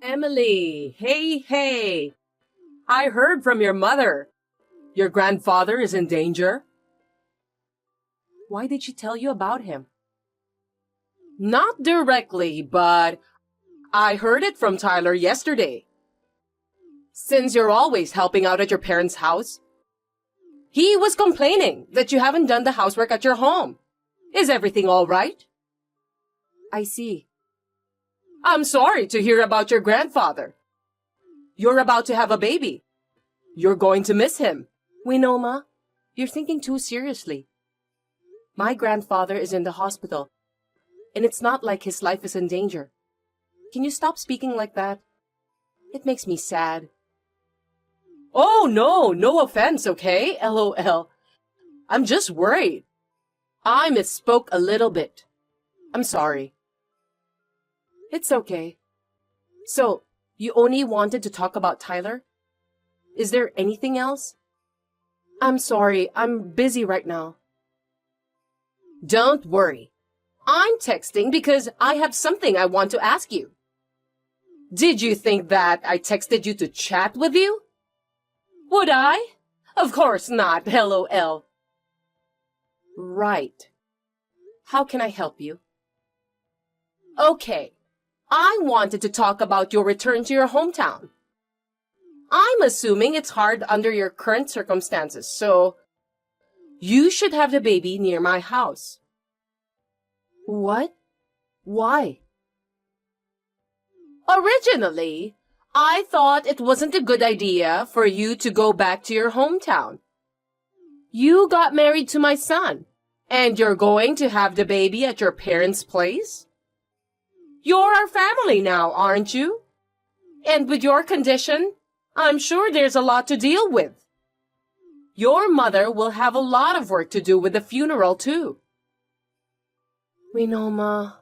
Emily, hey. I heard from your mother. Your grandfather is in danger. Why did she tell you about him? Not directly, but I heard it from Tyler yesterday. Since you're always helping out at your parents' house, he was complaining that you haven't done the housework at your home. Is everything all right? I see. I'm sorry to hear about your grandfather. You're about to have a baby. You're going to miss him. Winoma, you're thinking too seriously. My grandfather is in the hospital, and it's not like his life is in danger. Can you stop speaking like that? It makes me sad. Oh, no offense, okay? LOL. I'm just worried. I misspoke a little bit. I'm sorry. It's okay. So, you only wanted to talk about Tyler? Is there anything else? I'm sorry, I'm busy right now. Don't worry. I'm texting because I have something I want to ask you. Did you think that I texted you to chat with you? Would I? Of course not, LOL. Right. How can I help you? Okay. I wanted to talk about your return to your hometown. I'm assuming it's hard under your current circumstances, so you should have the baby near my house. What? Why? Originally, I thought it wasn't a good idea for you to go back to your hometown. You got married to my son, and you're going to have the baby at your parents' place? You're our family now, aren't you? And with your condition, I'm sure there's a lot to deal with. Your mother will have a lot of work to do with the funeral, too. Winoma.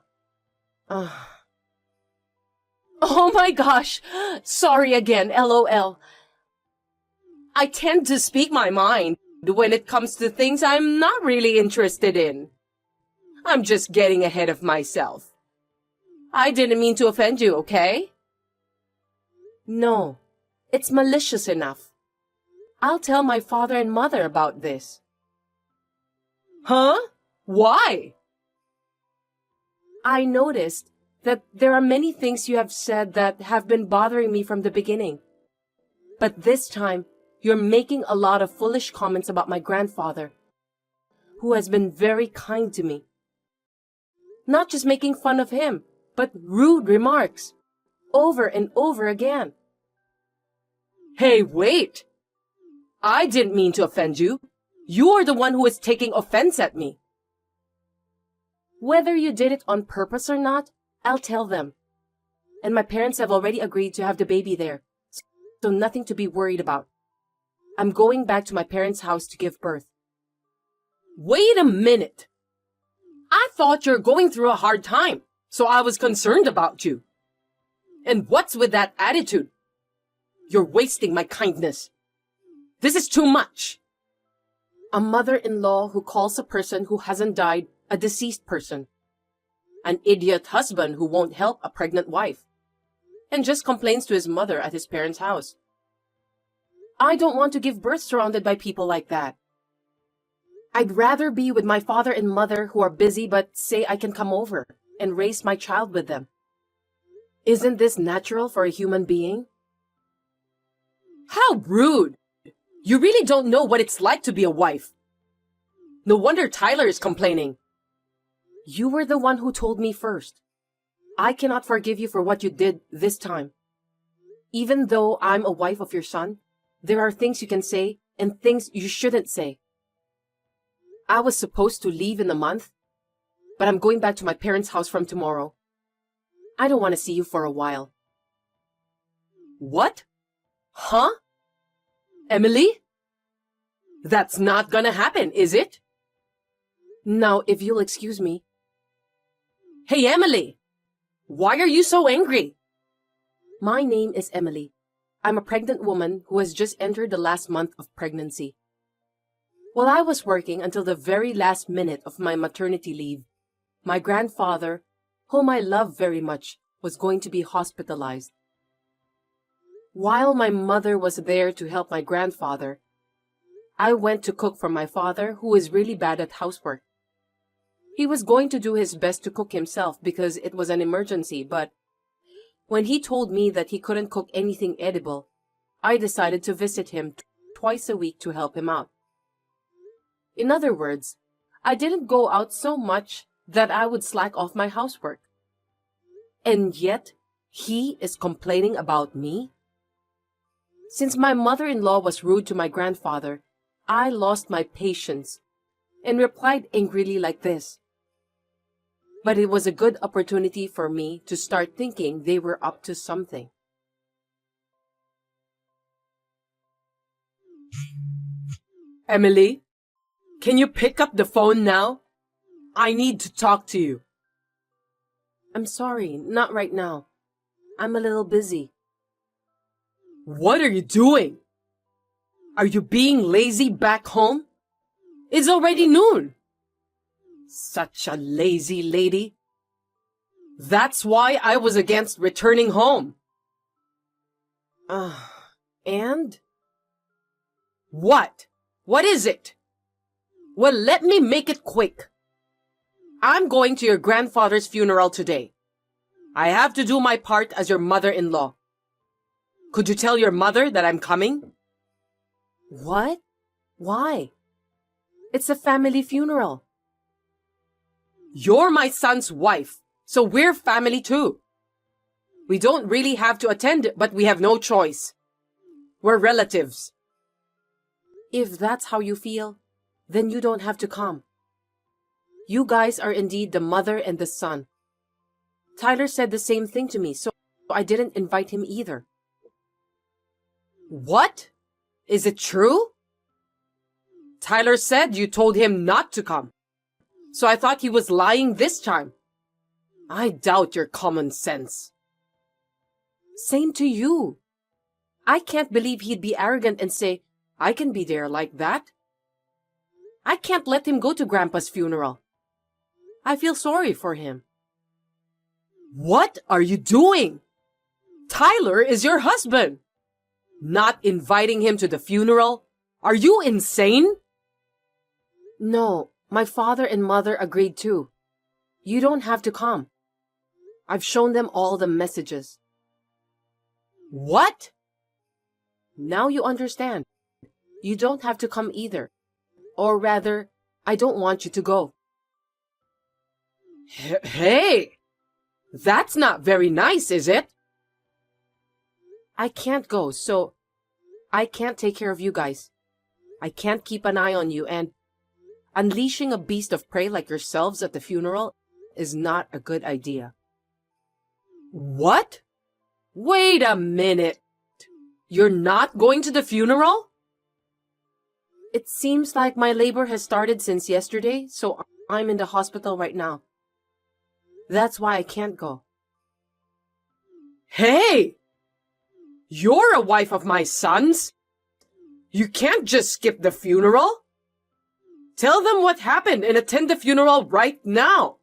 Oh my gosh. Sorry again, LOL. I tend to speak my mind when it comes to things I'm not really interested in. I'm just getting ahead of myself. I didn't mean to offend you, okay? No, it's malicious enough. I'll tell my father and mother about this. Huh? Why? I noticed that there are many things you have said that have been bothering me from the beginning. But this time, you're making a lot of foolish comments about my grandfather, who has been very kind to me. Not just making fun of him, but rude remarks, over and over again. Hey, wait! I didn't mean to offend you. You're the one who is taking offense at me. Whether you did it on purpose or not, I'll tell them. And my parents have already agreed to have the baby there, so nothing to be worried about. I'm going back to my parents' house to give birth. Wait a minute! I thought you're going through a hard time, so I was concerned about you. And what's with that attitude? You're wasting my kindness. This is too much. A mother-in-law who calls a person who hasn't died a deceased person. An idiot husband who won't help a pregnant wife. And just complains to his mother at his parents' house. I don't want to give birth surrounded by people like that. I'd rather be with my father and mother who are busy but say I can come over and raise my child with them. Isn't this natural for a human being? How rude! You really don't know what it's like to be a wife. No wonder Tyler is complaining. You were the one who told me first. I cannot forgive you for what you did this time. Even though I'm a wife of your son, there are things you can say and things you shouldn't say. I was supposed to leave in a month, but I'm going back to my parents' house from tomorrow. I don't want to see you for a while. What? Huh? Emily? That's not gonna happen, is it? Now, if you'll excuse me. Hey, Emily! Why are you so angry? My name is Emily. I'm a pregnant woman who has just entered the last month of pregnancy. While I was working until the very last minute of my maternity leave, my grandfather, whom I love very much, was going to be hospitalized. While my mother was there to help my grandfather, I went to cook for my father, who is really bad at housework. He was going to do his best to cook himself because it was an emergency, but when he told me that he couldn't cook anything edible, I decided to visit him twice a week to help him out. In other words, I didn't go out so much that I would slack off my housework. And yet, he is complaining about me? Since my mother-in-law was rude to my grandfather, I lost my patience and replied angrily like this. But it was a good opportunity for me to start thinking they were up to something. Emily, can you pick up the phone now? I need to talk to you. I'm sorry, not right now. I'm a little busy. What are you doing? Are you being lazy back home? It's already noon. Such a lazy lady. That's why I was against returning home. And? What? What is it? Well, let me make it quick. I'm going to your grandfather's funeral today. I have to do my part as your mother-in-law. Could you tell your mother that I'm coming? What? Why? It's a family funeral. You're my son's wife, so we're family too. We don't really have to attend, but we have no choice. We're relatives. If that's how you feel, then you don't have to come. You guys are indeed the mother and the son. Tyler said the same thing to me, so I didn't invite him either. What? Is it true? Tyler said you told him not to come, so I thought he was lying this time. I doubt your common sense. Same to you. I can't believe he'd be arrogant and say, I can be there like that. I can't let him go to Grandpa's funeral. I feel sorry for him. What are you doing? Tyler is your husband. Not inviting him to the funeral? Are you insane? No, my father and mother agreed too. You don't have to come. I've shown them all the messages. What? Now you understand. You don't have to come either. Or rather, I don't want you to go. Hey! That's not very nice, is it? I can't go, so I can't take care of you guys. I can't keep an eye on you, and unleashing a beast of prey like yourselves at the funeral is not a good idea. What? Wait a minute. You're not going to the funeral? It seems like my labor has started since yesterday, so I'm in the hospital right now. That's why I can't go. Hey! You're a wife of my son's. You can't just skip the funeral. Tell them what happened and attend the funeral right now.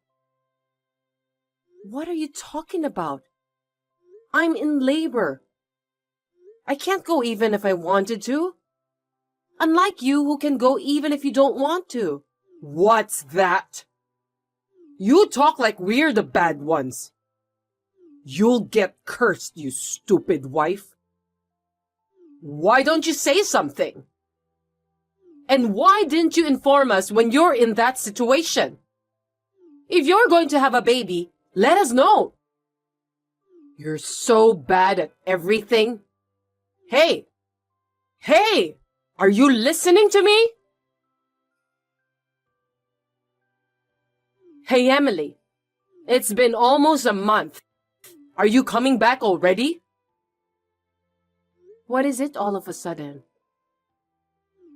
What are you talking about? I'm in labor. I can't go even if I wanted to. Unlike you who can go even if you don't want to. What's that? You talk like we're the bad ones. You'll get cursed, you stupid wife. Why don't you say something? And why didn't you inform us when you're in that situation? If you're going to have a baby, let us know. You're so bad at everything. Hey! Hey! Are you listening to me? Hey, Emily. It's been almost a month. Are you coming back already? What is it all of a sudden?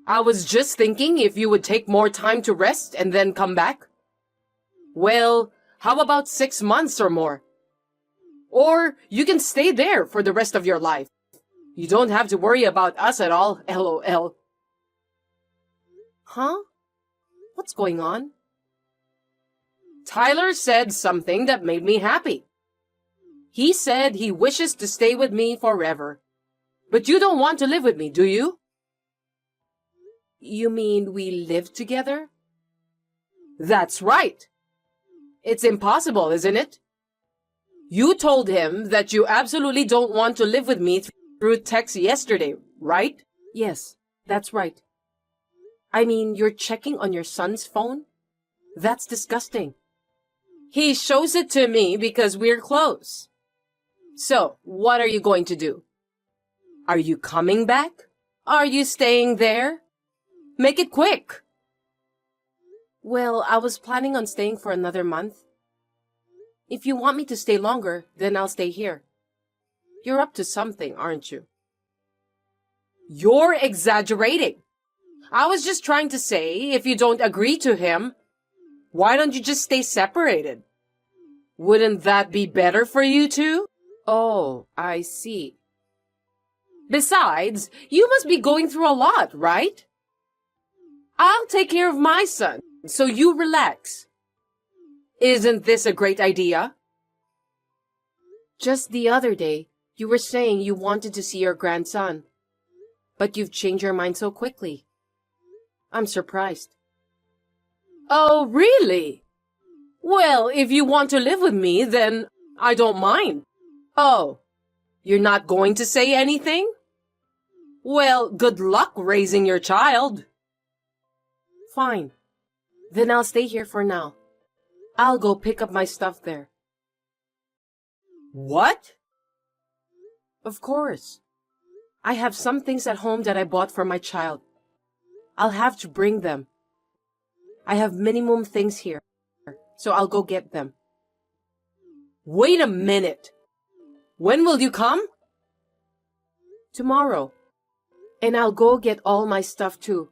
I was just thinking if you would take more time to rest and then come back. Well, how about 6 months or more? Or you can stay there for the rest of your life. You don't have to worry about us at all, LOL. Huh? What's going on? Tyler said something that made me happy. He said he wishes to stay with me forever. But you don't want to live with me, do you? You mean we live together? That's right. It's impossible, isn't it? You told him that you absolutely don't want to live with me through text yesterday, right? Yes, that's right. I mean, you're checking on your son's phone? That's disgusting. He shows it to me because we're close. So, what are you going to do? Are you coming back? Are you staying there? Make it quick. Well, I was planning on staying for another month. If you want me to stay longer, then I'll stay here. You're up to something, aren't you? You're exaggerating. I was just trying to say, if you don't agree to him, why don't you just stay separated? Wouldn't that be better for you two? Oh, I see. Besides, you must be going through a lot, right? I'll take care of my son, so you relax. Isn't this a great idea? Just the other day, you were saying you wanted to see your grandson, but you've changed your mind so quickly. I'm surprised. Oh, really? Well, if you want to live with me, then I don't mind. Oh, you're not going to say anything? Well, good luck raising your child. Fine. Then I'll stay here for now. I'll go pick up my stuff there. What? Of course. I have some things at home that I bought for my child. I'll have to bring them. I have minimum things here, so I'll go get them. Wait a minute. When will you come? Tomorrow. And I'll go get all my stuff too.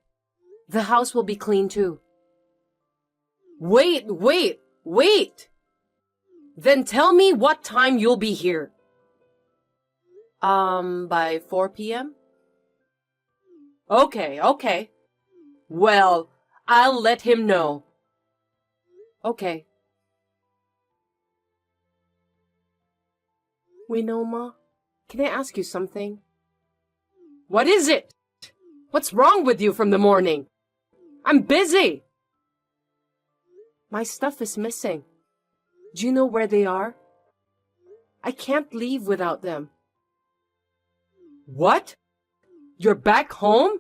The house will be clean too. Wait. Then tell me what time you'll be here. By 4 p.m.? Okay. Well, I'll let him know. Okay. Winoma, can I ask you something? What is it? What's wrong with you from the morning? I'm busy. My stuff is missing. Do you know where they are? I can't leave without them. What? You're back home?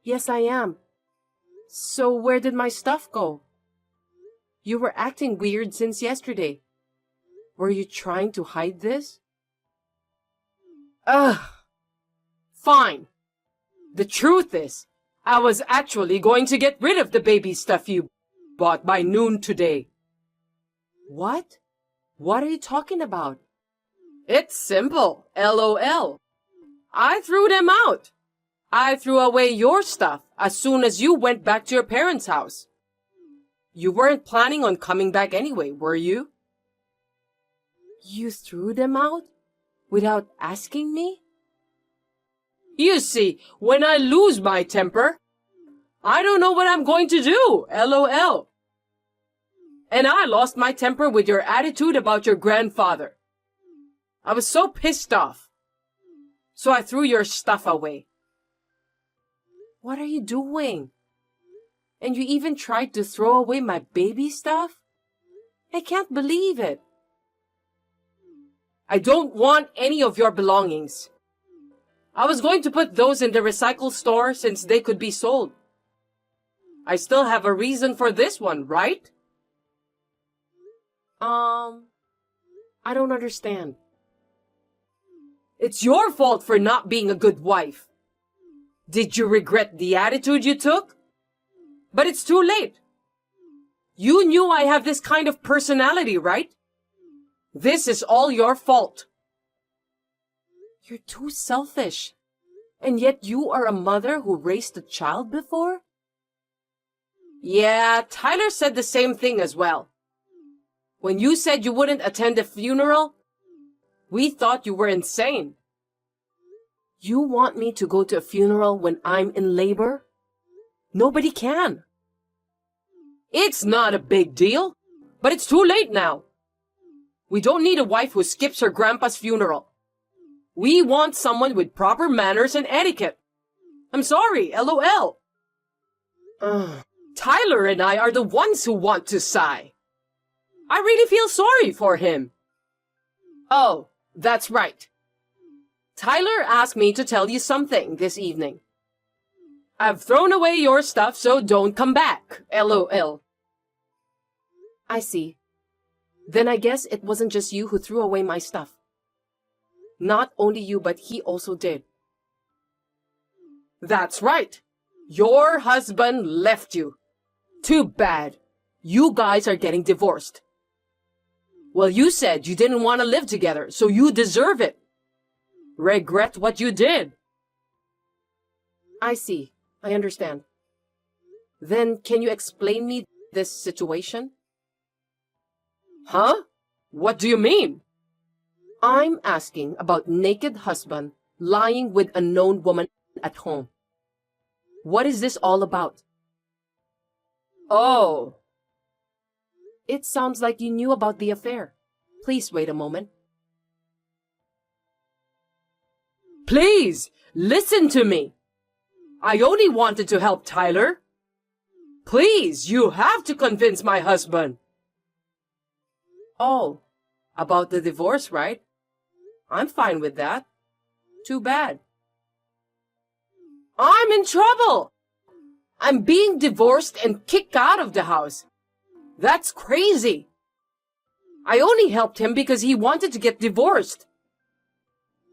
Yes, I am. So where did my stuff go? You were acting weird since yesterday. Were you trying to hide this? Ugh. Fine. The truth is, I was actually going to get rid of the baby stuff you bought by noon today. What? What are you talking about? It's simple. LOL. I threw them out. I threw away your stuff as soon as you went back to your parents' house. You weren't planning on coming back anyway, were you? You threw them out? Without asking me? You see, when I lose my temper, I don't know what I'm going to do, LOL. And I lost my temper with your attitude about your grandfather. I was so pissed off. So I threw your stuff away. What are you doing? And you even tried to throw away my baby stuff? I can't believe it. I don't want any of your belongings. I was going to put those in the recycle store since they could be sold. I still have a reason for this one, right? I don't understand. It's your fault for not being a good wife. Did you regret the attitude you took? But it's too late. You knew I have this kind of personality, right? This is all your fault. You're too selfish. And yet you are a mother who raised a child before? Yeah, Tyler said the same thing as well. When you said you wouldn't attend the funeral, we thought you were insane. You want me to go to a funeral when I'm in labor? Nobody can. It's not a big deal, but it's too late now. We don't need a wife who skips her grandpa's funeral. We want someone with proper manners and etiquette. I'm sorry, LOL. Tyler and I are the ones who want to sigh. I really feel sorry for him. Oh, that's right. Tyler asked me to tell you something this evening. I've thrown away your stuff, so don't come back, LOL. I see. Then I guess it wasn't just you who threw away my stuff. Not only you, but he also did. That's right. Your husband left you. Too bad. You guys are getting divorced. Well, you said you didn't want to live together, so you deserve it. Regret what you did. I see. I understand. Then can you explain me this situation? Huh? What do you mean? I'm asking about naked husband lying with unknown woman at home. What is this all about? Oh. It sounds like you knew about the affair. Please wait a moment. Please, listen to me. I only wanted to help Tyler. Please, you have to convince my husband. Oh, about the divorce, right? I'm fine with that. Too bad. I'm in trouble. I'm being divorced and kicked out of the house. That's crazy. I only helped him because he wanted to get divorced.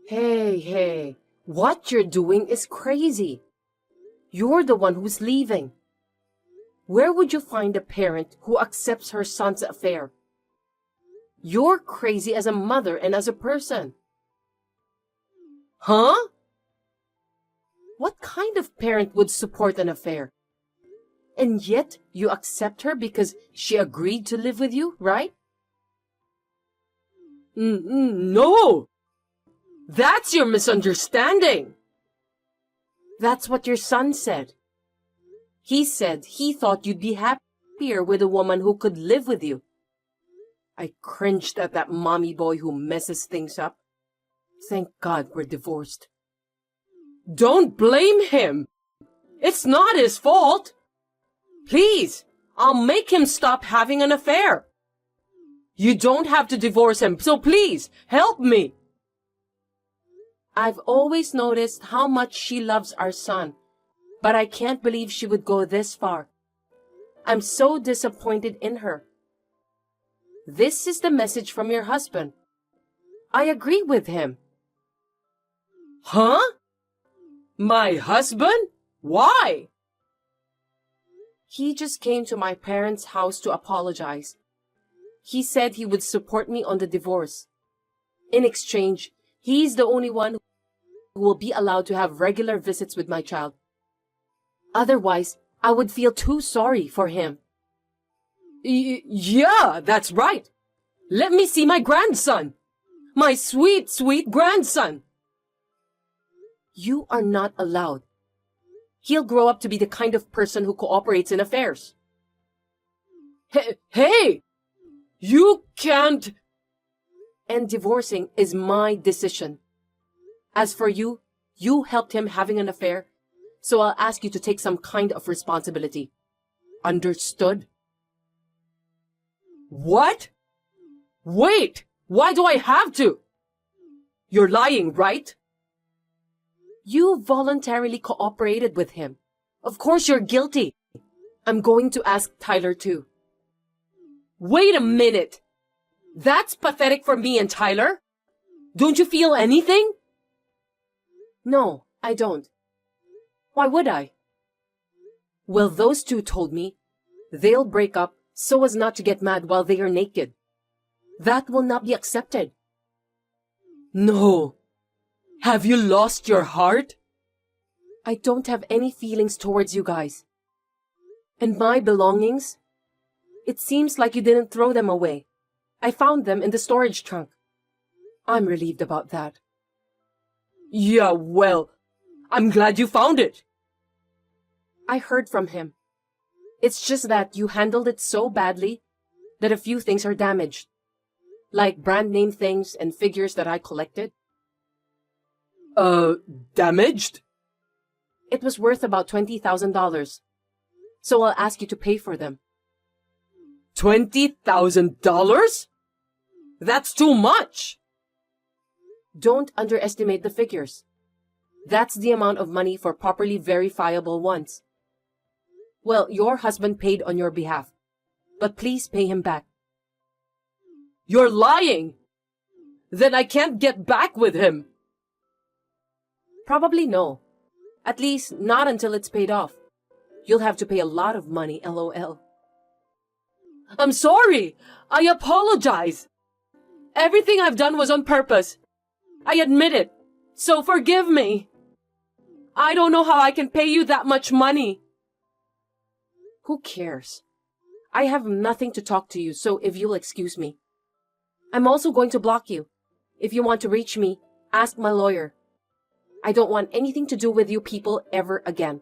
Hey, what you're doing is crazy. You're the one who's leaving. Where would you find a parent who accepts her son's affair? You're crazy as a mother and as a person. Huh? What kind of parent would support an affair? And yet you accept her because she agreed to live with you, right? No! That's your misunderstanding. That's what your son said. He said he thought you'd be happier with a woman who could live with you. I cringed at that mommy boy who messes things up. Thank God we're divorced. Don't blame him. It's not his fault. Please, I'll make him stop having an affair. You don't have to divorce him, so please, help me. I've always noticed how much she loves our son, but I can't believe she would go this far. I'm so disappointed in her. This is the message from your husband. I agree with him. Huh? My husband? Why? He just came to my parents' house to apologize. He said he would support me on the divorce. In exchange, he's the only one who will be allowed to have regular visits with my child. Otherwise, I would feel too sorry for him. Yeah, that's right. Let me see my grandson. My sweet, sweet grandson. You are not allowed. He'll grow up to be the kind of person who cooperates in affairs. Hey! You can't... And divorcing is my decision. As for you, you helped him having an affair, so I'll ask you to take some kind of responsibility. Understood? What? Wait! Why do I have to? You're lying, right? You voluntarily cooperated with him. Of course you're guilty. I'm going to ask Tyler too. Wait a minute. That's pathetic for me and Tyler. Don't you feel anything? No, I don't. Why would I? Well, those two told me they'll break up so as not to get mad while they are naked. That will not be accepted. No. Have you lost your heart? I don't have any feelings towards you guys. And my belongings? It seems like you didn't throw them away. I found them in the storage trunk. I'm relieved about that. Yeah, well, I'm glad you found it. I heard from him. It's just that you handled it so badly that a few things are damaged. Like brand name things and figures that I collected. Uh, damaged? It was worth about $20,000. So I'll ask you to pay for them. $20,000? That's too much! Don't underestimate the figures. That's the amount of money for properly verifiable ones. Well, your husband paid on your behalf, but please pay him back. You're lying! Then I can't get back with him. Probably no. At least not until it's paid off. You'll have to pay a lot of money, LOL. I'm sorry! I apologize! Everything I've done was on purpose. I admit it. So forgive me. I don't know how I can pay you that much money. Who cares? I have nothing to talk to you, so if you'll excuse me. I'm also going to block you. If you want to reach me, ask my lawyer. I don't want anything to do with you people ever again.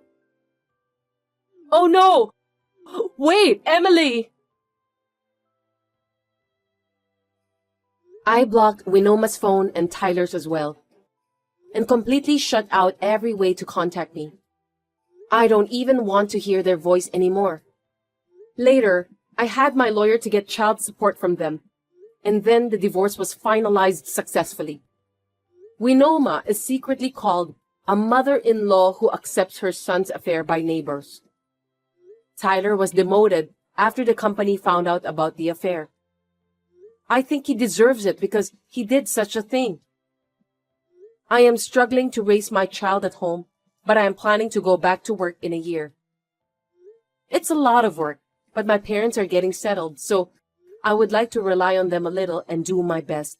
Oh no! Wait, Emily! I blocked Winoma's phone and Tyler's as well, and completely shut out every way to contact me. I don't even want to hear their voice anymore. Later, I had my lawyer to get child support from them, and then the divorce was finalized successfully. Winoma is secretly called a mother-in-law who accepts her son's affair by neighbors. Tyler was demoted after the company found out about the affair. I think he deserves it because he did such a thing. I am struggling to raise my child at home, but I am planning to go back to work in a year. It's a lot of work, but my parents are getting settled, so I would like to rely on them a little and do my best.